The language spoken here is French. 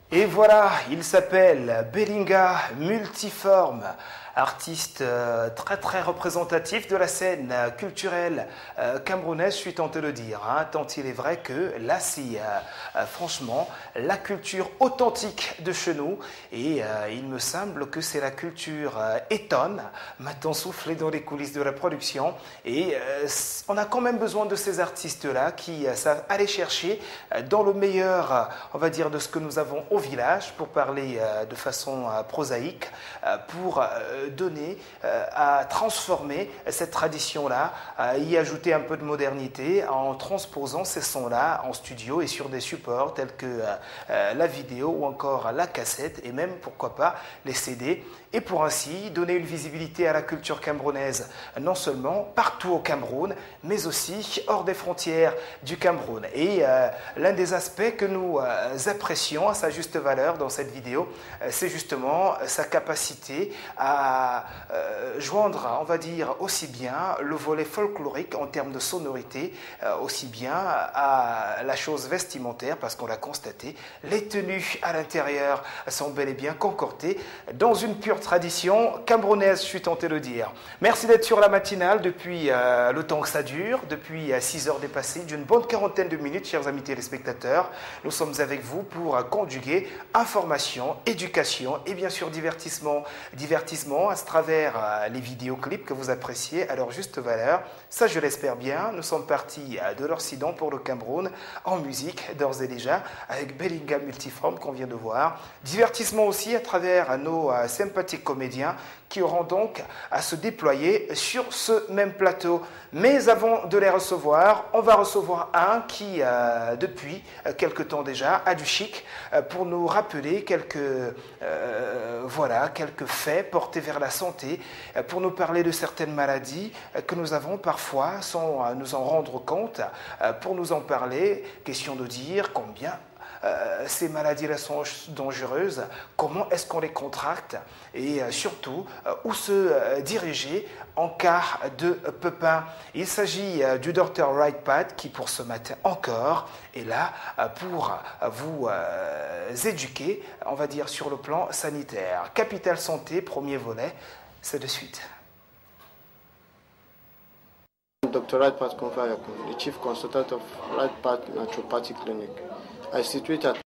Et voilà, il s'appelle Belinga Multiforme, artiste très représentatif de la scène culturelle camerounaise, je suis tenté de le dire, hein, tant il est vrai que là, c'est franchement la culture authentique de chez nous, et il me semble que c'est la culture étonne, maintenant soufflée dans les coulisses de la production, et on a quand même besoin de ces artistes-là qui savent aller chercher dans le meilleur, on va dire, de ce que nous avons au village, pour parler de façon prosaïque, pour donner, à transformer cette tradition-là, à y ajouter un peu de modernité en transposant ces sons-là en studio et sur des supports tels que la vidéo ou encore la cassette et même, pourquoi pas, les CD, et pour ainsi donner une visibilité à la culture camerounaise, non seulement partout au Cameroun, mais aussi hors des frontières du Cameroun. Et l'un des aspects que nous apprécions à sa juste valeur dans cette vidéo, c'est justement sa capacité à joindre, on va dire, aussi bien le volet folklorique en termes de sonorité, aussi bien à la chose vestimentaire, parce qu'on l'a constaté, les tenues à l'intérieur sont bel et bien concordées dans une pure tradition camerounaise, je suis tenté de le dire. Merci d'être sur la matinale depuis le temps que ça dure, depuis 6 heures dépassées, d'une bonne quarantaine de minutes, chers amis téléspectateurs. Nous sommes avec vous pour conjuguer information, éducation et bien sûr divertissement. Divertissement à travers les vidéoclips que vous appréciez à leur juste valeur. Ça, je l'espère bien. Nous sommes partis de l'Occident pour le Cameroun en musique, d'ores et déjà, avec Belinga Multiforme qu'on vient de voir. Divertissement aussi à travers nos sympathiques comédiens qui auront donc à se déployer sur ce même plateau. Mais avant de les recevoir, on va recevoir un qui, depuis quelque temps déjà, a du chic pour nous rappeler quelques faits portés vers la santé, pour nous parler de certaines maladies que nous avons parfois sans nous en rendre compte. Pour nous en parler, question de dire combien ces maladies-là sont dangereuses, comment est-ce qu'on les contracte et surtout où se diriger en cas de pépin. Il s'agit du Dr Right Pat qui pour ce matin encore est là pour vous éduquer, on va dire, sur le plan sanitaire. Capital Santé, premier volet, c'est de suite. Dr. Right Pat Konfa Yakub, the Chief Consultant of Right Pat Naturopathic Clinic. I situate at